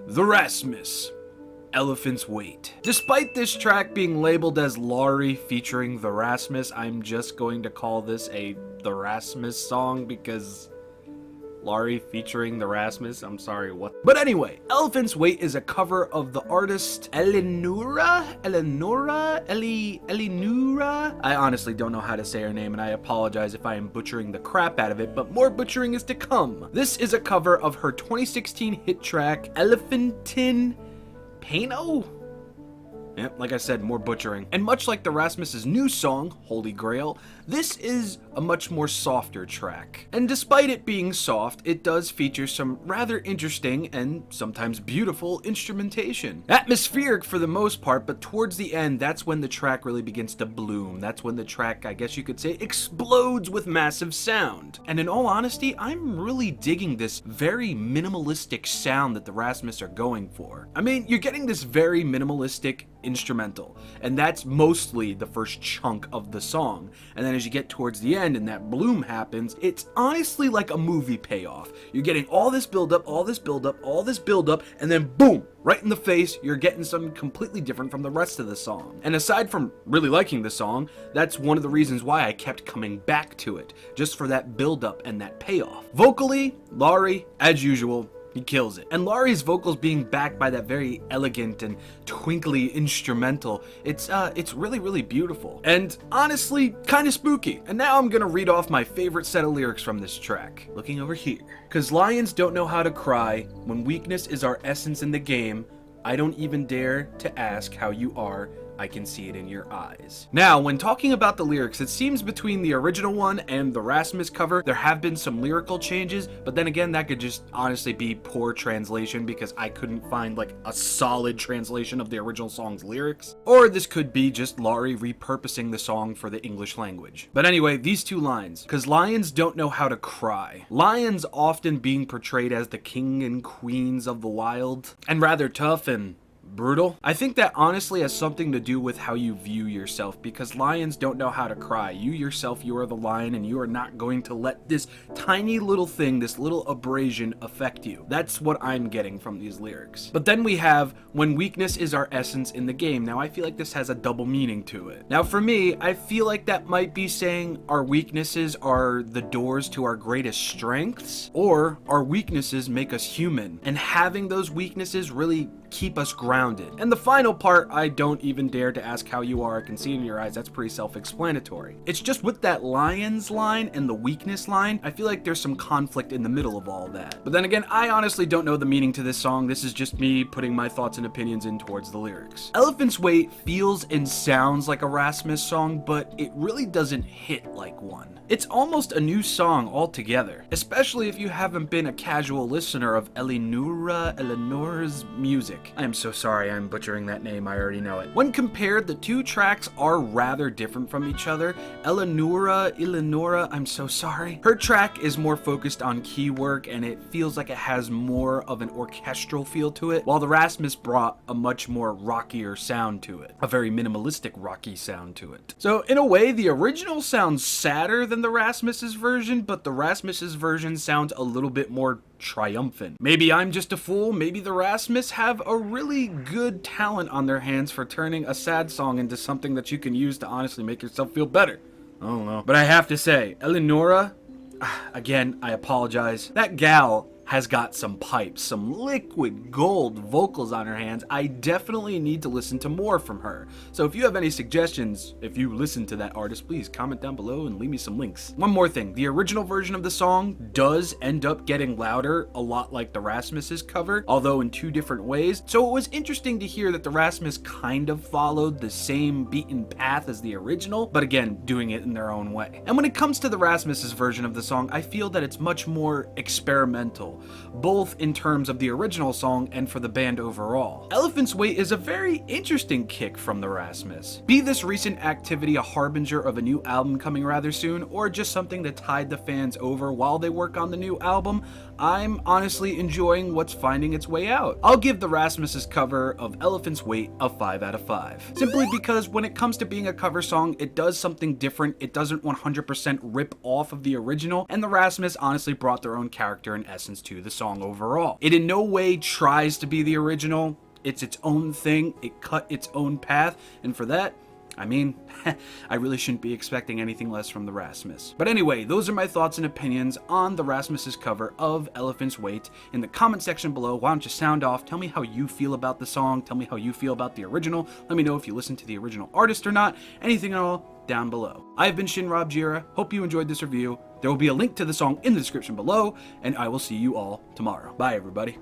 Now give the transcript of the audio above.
The Rasmus, Elephant's Weight. Despite this track being labeled as Laurie featuring The Rasmus, I'm just going to call this a The Rasmus song because Laurie featuring The Rasmus, I'm sorry, what? But anyway, Elephant's Weight is a cover of the artist Ellinoora? I honestly don't know how to say her name, and I apologize if I am butchering the crap out of it, but more butchering is to come. This is a cover of her 2016 hit track, Elefantin, Paino? Yep, like I said, more butchering. And much like the Rasmus's new song, Holy Grail, this is a much more softer track. And despite it being soft, it does feature some rather interesting and sometimes beautiful instrumentation. Atmospheric for the most part, but towards the end, that's when the track really begins to bloom. That's when the track, I guess you could say, explodes with massive sound. And in all honesty, I'm really digging this very minimalistic sound that the Rasmus are going for. I mean, you're getting this very minimalistic instrumental, and that's mostly the first chunk of the song. And then as you get towards the end and that bloom happens, it's honestly like a movie payoff. You're getting all this build up, all this build up, all this build up, and then boom, right in the face, you're getting something completely different from the rest of the song. And aside from really liking the song, that's one of the reasons why I kept coming back to it, just for that build up and that payoff. Vocally, Laurie, as usual, he kills it. And Laurie's vocals being backed by that very elegant and twinkly instrumental, it's really, really beautiful. And honestly, kind of spooky. And now I'm gonna read off my favorite set of lyrics from this track. Looking over here. 'Cause lions don't know how to cry, when weakness is our essence in the game, I don't even dare to ask how you are, I can see it in your eyes. Now, when talking about the lyrics, it seems between the original one and the Rasmus cover, there have been some lyrical changes, but then again, that could just honestly be poor translation because I couldn't find like a solid translation of the original song's lyrics. Or this could be just Laurie repurposing the song for the English language. But anyway, these two lines, 'cause lions don't know how to cry. Lions often being portrayed as the king and queens of the wild, and rather tough and brutal. I think that honestly has something to do with how you view yourself, because lions don't know how to cry. You yourself, you are the lion, and you are not going to let this tiny little thing, this little abrasion affect you. That's what I'm getting from these lyrics. But then we have, when weakness is our essence in the game. Now I feel like this has a double meaning to it. Now for me, I feel like that might be saying our weaknesses are the doors to our greatest strengths, or our weaknesses make us human, and having those weaknesses really keep us grounded. And the final part, I don't even dare to ask how you are, I can see it in your eyes, that's pretty self-explanatory. It's just with that lions line and the weakness line, I feel like there's some conflict in the middle of all that. But then again, I honestly don't know the meaning to this song. This is just me putting my thoughts and opinions in towards the lyrics. Elephant's Weight feels and sounds like a Rasmus song, but it really doesn't hit like one. It's almost a new song altogether, especially if you haven't been a casual listener of Ellinora's music. I am so sorry I'm butchering that name, I already know it. When compared, the two tracks are rather different from each other. Ellinoora, I'm so sorry. Her track is more focused on key work, and it feels like it has more of an orchestral feel to it, while the Rasmus brought a much more rockier sound to it. A very minimalistic rocky sound to it. So in a way, the original sounds sadder than the Rasmus's version, but the Rasmus's version sounds a little bit more triumphant. Maybe I'm just a fool, maybe the Rasmus have a really good talent on their hands for turning a sad song into something that you can use to honestly make yourself feel better. I don't know. But I have to say, Ellinoora, again, I apologize. That gal has got some pipes, some liquid gold vocals on her hands. I definitely need to listen to more from her. So if you have any suggestions, if you listen to that artist, please comment down below and leave me some links. One more thing, the original version of the song does end up getting louder, a lot like the Rasmus's cover, although in two different ways. So it was interesting to hear that the Rasmus kind of followed the same beaten path as the original, but again, doing it in their own way. And when it comes to the Rasmus's version of the song, I feel that it's much more experimental, both in terms of the original song and for the band overall. Elephant's Weight is a very interesting kick from the Rasmus. Be this recent activity a harbinger of a new album coming rather soon, or just something to tide the fans over while they work on the new album, I'm honestly enjoying what's finding its way out. I'll give the Rasmus's cover of Elephant's Weight a 5 out of 5. Simply because when it comes to being a cover song, it does something different. It doesn't 100% rip off of the original, and the Rasmus honestly brought their own character and essence to the song overall. It in no way tries to be the original. It's its own thing. It cut its own path, and for that, I mean, I really shouldn't be expecting anything less from the Rasmus. But anyway, those are my thoughts and opinions on the Rasmus's cover of Elephant's Weight. In the comment section below, why don't you sound off? Tell me how you feel about the song. Tell me how you feel about the original. Let me know if you listen to the original artist or not. Anything at all down below. I've been ShinRobjira. Hope you enjoyed this review. There will be a link to the song in the description below, and I will see you all tomorrow. Bye, everybody.